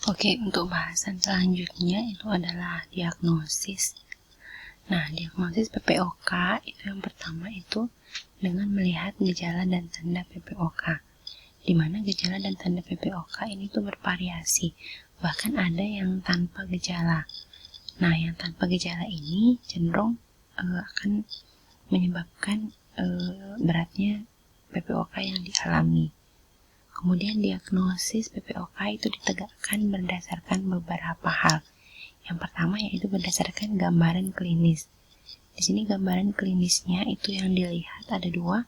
Oke, untuk bahasan selanjutnya itu adalah diagnosis. Nah, diagnosis PPOK itu yang pertama itu dengan melihat gejala dan tanda PPOK. Di mana gejala dan tanda PPOK ini tuh bervariasi. Bahkan ada yang tanpa gejala. Nah, yang tanpa gejala ini cenderung akan menyebabkan beratnya PPOK yang dialami. Kemudian diagnosis PPOK itu ditegakkan berdasarkan beberapa hal. Yang pertama yaitu berdasarkan gambaran klinis. Di sini gambaran klinisnya itu yang dilihat ada dua,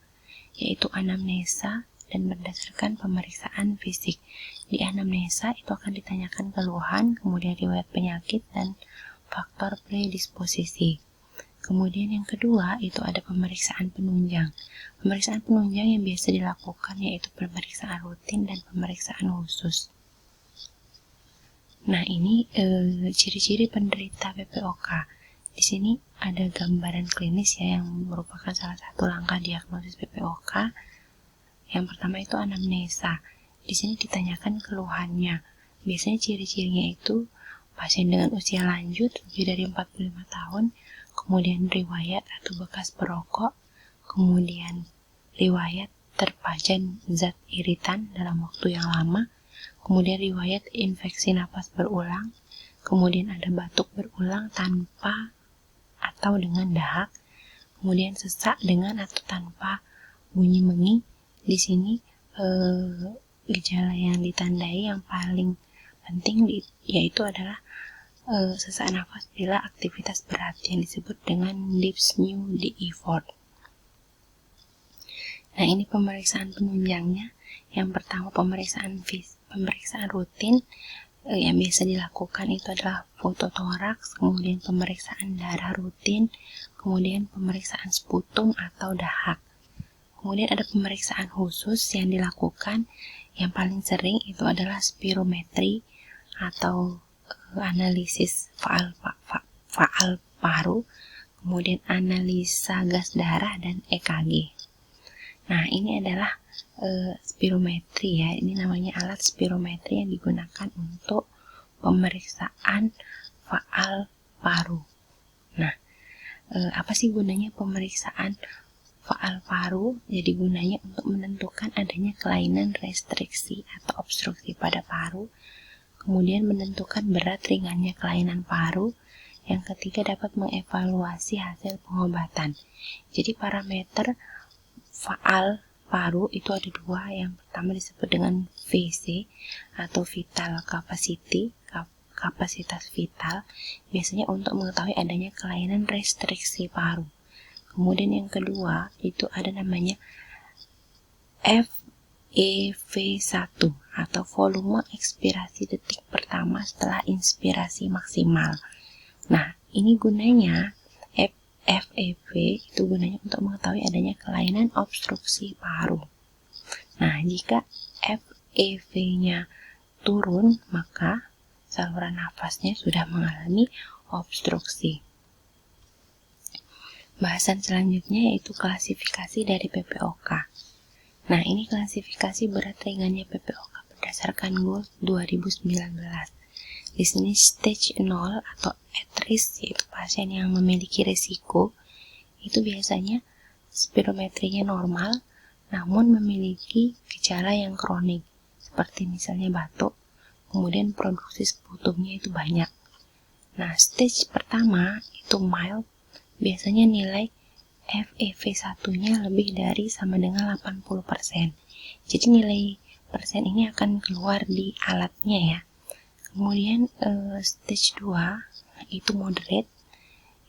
yaitu anamnesa dan berdasarkan pemeriksaan fisik. Di anamnesa itu akan ditanyakan keluhan, kemudian riwayat penyakit dan faktor predisposisi. Kemudian yang kedua itu ada pemeriksaan penunjang. Pemeriksaan penunjang yang biasa dilakukan yaitu pemeriksaan rutin dan pemeriksaan khusus. Nah, ini ciri-ciri penderita PPOK. Di sini ada gambaran klinis ya yang merupakan salah satu langkah diagnosis PPOK. Yang pertama itu anamnesa. Di sini ditanyakan keluhannya. Biasanya ciri-cirinya itu pasien dengan usia lanjut lebih dari 45 tahun, kemudian riwayat atau bekas perokok, kemudian riwayat terpajan zat iritan dalam waktu yang lama, kemudian riwayat infeksi napas berulang, kemudian ada batuk berulang tanpa atau dengan dahak, kemudian sesak dengan atau tanpa bunyi mengi. Di sini gejala yang ditandai yang paling penting yaitu adalah sesak nafas bila aktivitas berat yang disebut dengan dyspnea di effort. Nah, ini pemeriksaan penunjangnya. Yang pertama pemeriksaan rutin yang biasa dilakukan itu adalah fototoraks, kemudian pemeriksaan darah rutin, kemudian pemeriksaan sputum atau dahak. Kemudian ada pemeriksaan khusus yang dilakukan yang paling sering itu adalah spirometri atau analisis faal paru, kemudian analisa gas darah dan EKG. Nah, ini adalah spirometri ya. Ini namanya alat spirometri yang digunakan untuk pemeriksaan faal paru. Nah, apa sih gunanya pemeriksaan faal paru? Jadi gunanya untuk menentukan adanya kelainan restriksi atau obstruksi pada paru, kemudian menentukan berat ringannya kelainan paru. Yang ketiga dapat mengevaluasi hasil pengobatan. Jadi parameter faal paru itu ada dua. Yang pertama disebut dengan VC atau vital capacity, kapasitas vital, biasanya untuk mengetahui adanya kelainan restriksi paru. Kemudian yang kedua itu ada namanya FEV1 atau volume ekspirasi detik pertama setelah inspirasi maksimal. Nah, ini gunanya FEV itu gunanya untuk mengetahui adanya kelainan obstruksi paru. Nah, jika FEV-nya turun, maka saluran nafasnya sudah mengalami obstruksi. Bahasan selanjutnya yaitu klasifikasi dari PPOK. Nah, ini klasifikasi berat ringannya PPOK berdasarkan GOLD 2019. Di sini stage 0 atau at risk yaitu pasien yang memiliki risiko itu biasanya spirometrinya normal namun memiliki gejala yang kronik seperti misalnya batuk, kemudian produksi sputumnya itu banyak. Nah, stage pertama itu mild, biasanya nilai FEV1-nya lebih dari sama dengan 80%. Jadi nilai persen ini akan keluar di alatnya ya. Kemudian stage 2 itu moderate,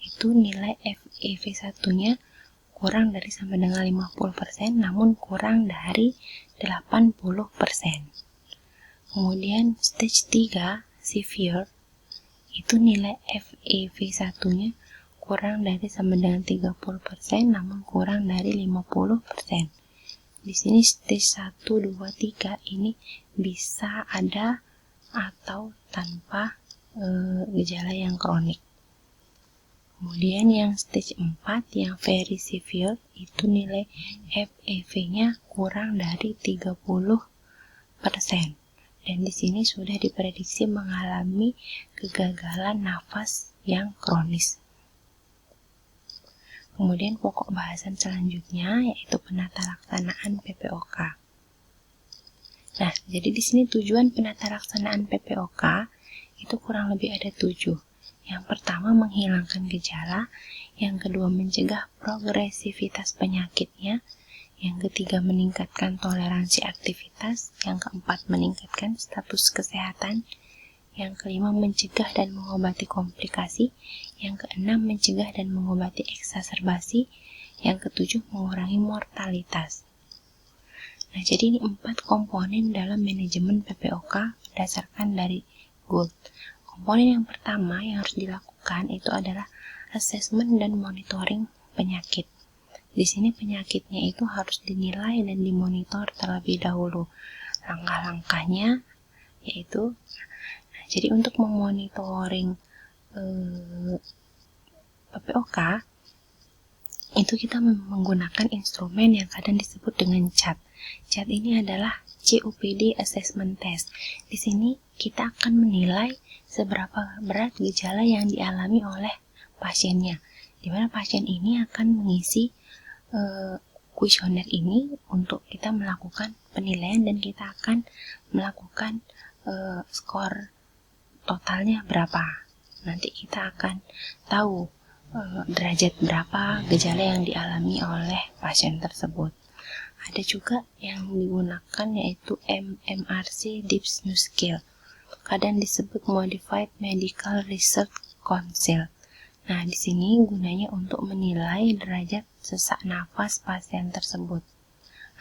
itu nilai FEV1-nya kurang dari sama dengan 50% namun kurang dari 80%. Kemudian stage 3 severe, itu nilai FEV1-nya kurang dari sama dengan 30% namun kurang dari 50%. Di sini stage 1, 2, 3 ini bisa ada atau tanpa gejala yang kronik. Kemudian yang stage 4 yang very severe itu nilai FEV-nya kurang dari 30%. dan di sini sudah diprediksi mengalami kegagalan nafas yang kronis. Kemudian pokok bahasan selanjutnya yaitu penata laksanaan PPOK. Nah, jadi di sini tujuan penata laksanaan PPOK itu kurang lebih ada 7. Yang pertama menghilangkan gejala, yang kedua mencegah progresivitas penyakitnya, yang ketiga meningkatkan toleransi aktivitas, yang keempat meningkatkan status kesehatan, yang kelima mencegah dan mengobati komplikasi, yang keenam mencegah dan mengobati eksaserbasi, yang ketujuh mengurangi mortalitas. Nah, jadi ini 4 komponen dalam manajemen PPOK berdasarkan dari GOLD. Komponen yang pertama yang harus dilakukan itu adalah assessment dan monitoring penyakit. Di sini penyakitnya itu harus dinilai dan dimonitor terlebih dahulu. Langkah-langkahnya yaitu, jadi untuk memonitoring PPOK itu kita menggunakan instrumen yang kadang disebut dengan CAT. CAT ini adalah COPD Assessment Test. Di sini kita akan menilai seberapa berat gejala yang dialami oleh pasiennya, di mana pasien ini akan mengisi kuesioner ini untuk kita melakukan penilaian dan kita akan melakukan skor totalnya berapa. Nanti kita akan tahu derajat berapa gejala yang dialami oleh pasien tersebut. Ada juga yang digunakan yaitu MMRC DIPSS New Scale, kadang disebut Modified Medical Research Council. Nah, di sini gunanya untuk menilai derajat sesak nafas pasien tersebut.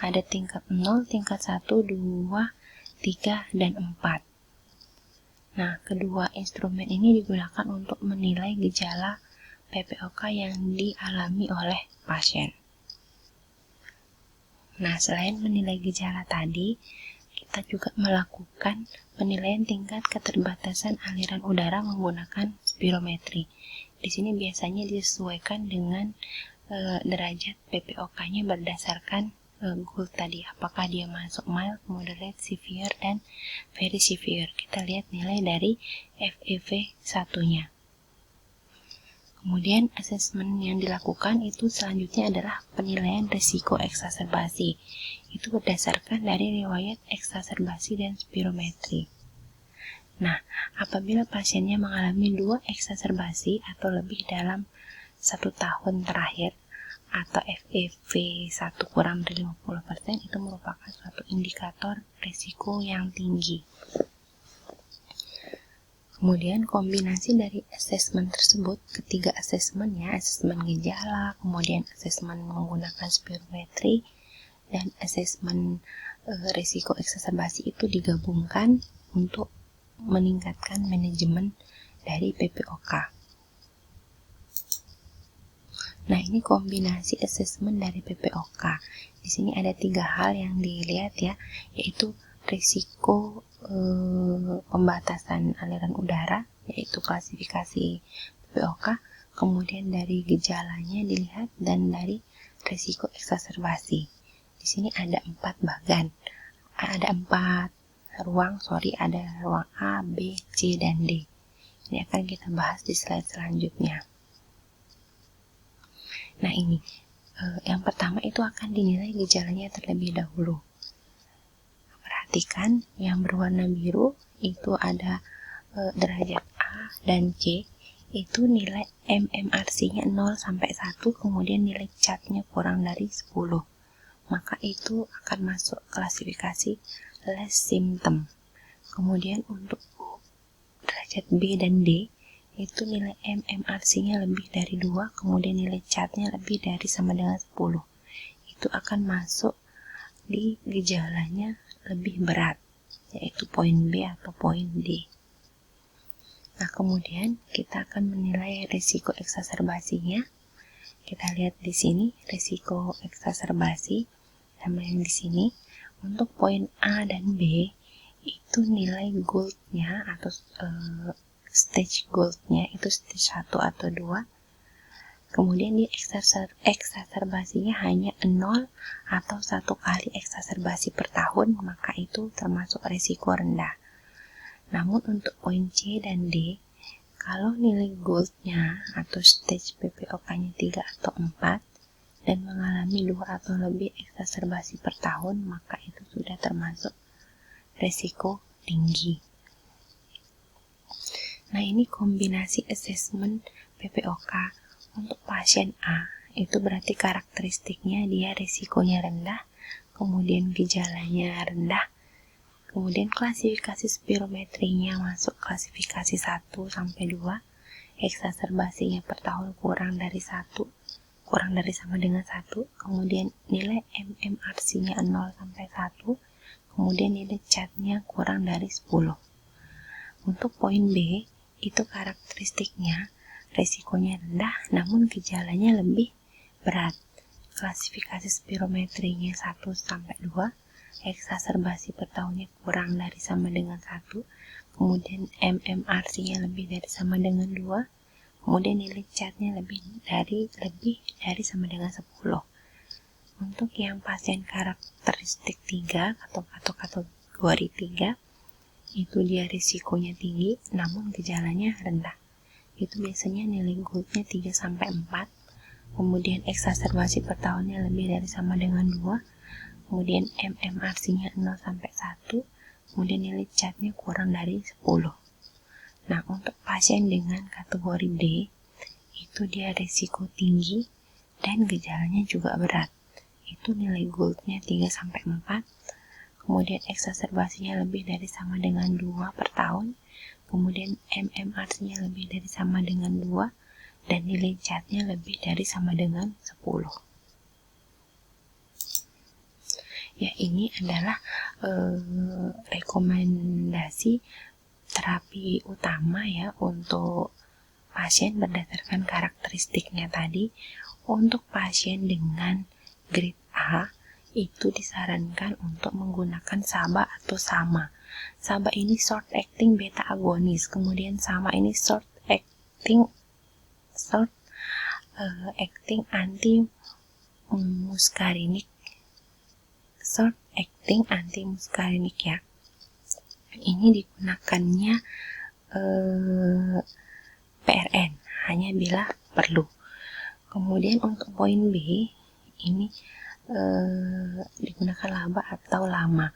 Ada tingkat 0, tingkat 1, 2, 3, dan 4. Nah, kedua instrumen ini digunakan untuk menilai gejala PPOK yang dialami oleh pasien. Nah, selain menilai gejala tadi, kita juga melakukan penilaian tingkat keterbatasan aliran udara menggunakan spirometri. Di sini biasanya disesuaikan dengan derajat PPOK-nya berdasarkan GOLD tadi, apakah dia masuk mild, moderate, severe, dan very severe. Kita lihat nilai dari FEV 1-nya. Kemudian asesmen yang dilakukan itu selanjutnya adalah penilaian risiko eksaserbasi. Itu berdasarkan dari riwayat eksaserbasi dan spirometri. Nah, apabila pasiennya mengalami 2 eksaserbasi atau lebih dalam 1 tahun terakhir, atau FEV 1 kurang dari 50%, itu merupakan suatu indikator risiko yang tinggi. Kemudian kombinasi dari asesmen tersebut, ketiga asesmennya, asesmen gejala, kemudian asesmen menggunakan spirometri, dan asesmen risiko eksaserbasi itu digabungkan untuk meningkatkan manajemen dari PPOK. Nah, ini kombinasi asesmen dari PPOK. Di sini ada 3 hal yang dilihat ya, yaitu risiko pembatasan aliran udara, yaitu klasifikasi PPOK, kemudian dari gejalanya dilihat, dan dari risiko eksaserbasi. Di sini ada 4 bagan, ada 4 ruang, ada ruang A, B, C, dan D. Ini akan kita bahas di slide selanjutnya. Nah, ini yang pertama itu akan dinilai gejalanya terlebih dahulu. Perhatikan yang berwarna biru itu ada derajat A dan C, itu nilai MMRC-nya 0 sampai 1, kemudian nilai CAT-nya kurang dari 10. Maka itu akan masuk klasifikasi less symptom. Kemudian untuk derajat B dan D itu nilai MMRC-nya lebih dari 2, kemudian nilai CAT-nya lebih dari sama dengan 10. Itu akan masuk di gejalanya lebih berat, yaitu poin B atau poin D. Nah, kemudian kita akan menilai risiko eksaserbasinya. Kita lihat di sini risiko eksaserbasi sama yang di sini. Untuk poin A dan B itu nilai GOLD-nya atau stage GOLD-nya itu stage 1 atau 2. kemudian dia eksaserbasinya hanya 0 atau 1 kali eksaserbasi per tahun, maka itu termasuk risiko rendah. Namun untuk poin C dan D, kalau nilai goldnya atau stage PPOK-nya 3 atau 4 dan mengalami 2 atau lebih eksaserbasi per tahun, maka itu sudah termasuk risiko tinggi. Nah, ini kombinasi assessment PPOK. Untuk pasien A, itu berarti karakteristiknya dia risikonya rendah, kemudian gejalanya rendah, kemudian klasifikasi spirometrinya masuk klasifikasi 1 sampai 2, eksaserbasinya per tahun kurang dari sama dengan 1, kemudian nilai MMRC-nya 0 sampai 1, kemudian nilai CHAD-nya kurang dari 10. Untuk poin B, itu karakteristiknya risikonya rendah namun gejalanya lebih berat. Klasifikasi spirometrinya 1 sampai 2, eksaserbasi per tahunnya kurang dari sama dengan 1, kemudian MMRC-nya lebih dari sama dengan 2, kemudian nilai CHAD-nya lebih dari sama dengan 10. Untuk yang pasien karakteristik 3 atau kategori 3, itu dia risikonya tinggi namun gejalanya rendah. Itu biasanya nilai goldnya 3 sampai 4, kemudian eksaserbasi per tahunnya lebih dari sama dengan 2, kemudian MMRC-nya 0 sampai 1, kemudian nilai CHAD-nya kurang dari 10. Nah, untuk pasien dengan kategori D, itu dia risiko tinggi dan gejalanya juga berat. Itu nilai goldnya 3 sampai 4, kemudian eksaserbasinya lebih dari sama dengan 2 per tahun, kemudian MMRC-nya lebih dari sama dengan 2, dan nilai CHAD-nya lebih dari sama dengan 10. Ya, ini adalah rekomendasi terapi utama ya untuk pasien berdasarkan karakteristiknya tadi. Untuk pasien dengan grade A, itu disarankan untuk menggunakan SABA atau SAMA. SABA ini short acting beta agonis, kemudian SAMA ini short acting anti muscarinic ya. Ini digunakannya PRN hanya bila perlu. Kemudian untuk poin B, ini digunakan LABA atau LAMA.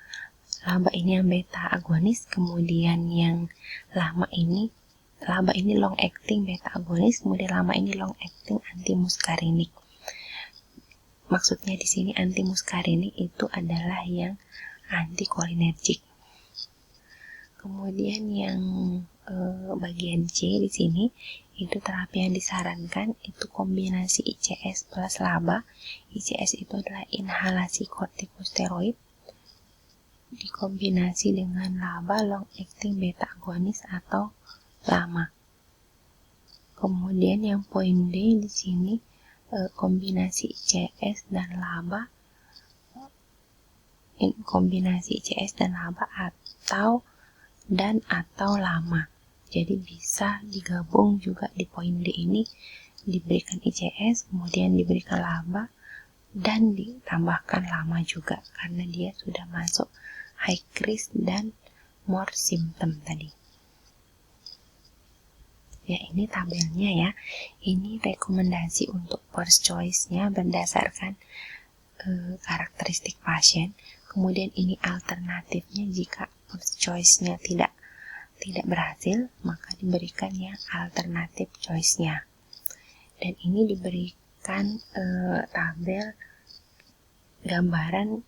LABA ini yang beta agonis, kemudian yang LABA ini long acting beta agonis, kemudian LAMA ini long acting anti muscarinic. Maksudnya di sini anti muscarinic itu adalah yang antikolinergik. Kemudian yang bagian C di sini itu terapi yang disarankan itu kombinasi ICS plus LABA. ICS itu adalah inhalasi kortikosteroid dikombinasi dengan LABA long acting beta agonis atau LAMA. Kemudian yang poin D di sini kombinasi ICS dan LABA, atau LAMA. Jadi bisa digabung juga di poin D ini, diberikan ICS, kemudian diberikan LABA, dan ditambahkan LAMA juga, karena dia sudah masuk high risk dan more symptom tadi. Ya, ini tabelnya ya. Ini rekomendasi untuk first choice-nya berdasarkan karakteristik pasien. Kemudian ini alternatifnya jika first choice-nya tidak berhasil, maka diberikan yang alternatif choice-nya. Dan ini diberikan tabel gambaran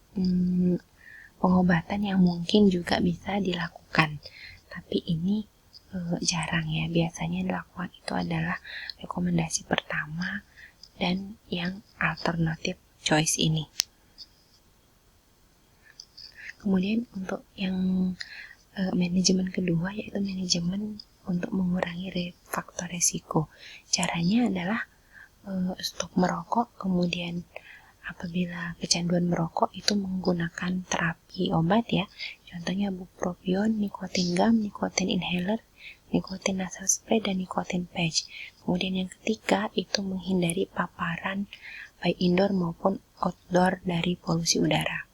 pengobatan yang mungkin juga bisa dilakukan. Tapi ini jarang ya. Biasanya dilakukan itu adalah rekomendasi pertama dan yang alternatif choice ini. Kemudian untuk yang manajemen kedua, yaitu manajemen untuk mengurangi faktor resiko. Caranya adalah stop merokok, kemudian apabila kecanduan merokok itu menggunakan terapi obat ya, contohnya bupropion, nikotin gum, nikotin inhaler, nikotin nasal spray, dan nikotin patch. Kemudian yang ketiga itu menghindari paparan baik indoor maupun outdoor dari polusi udara.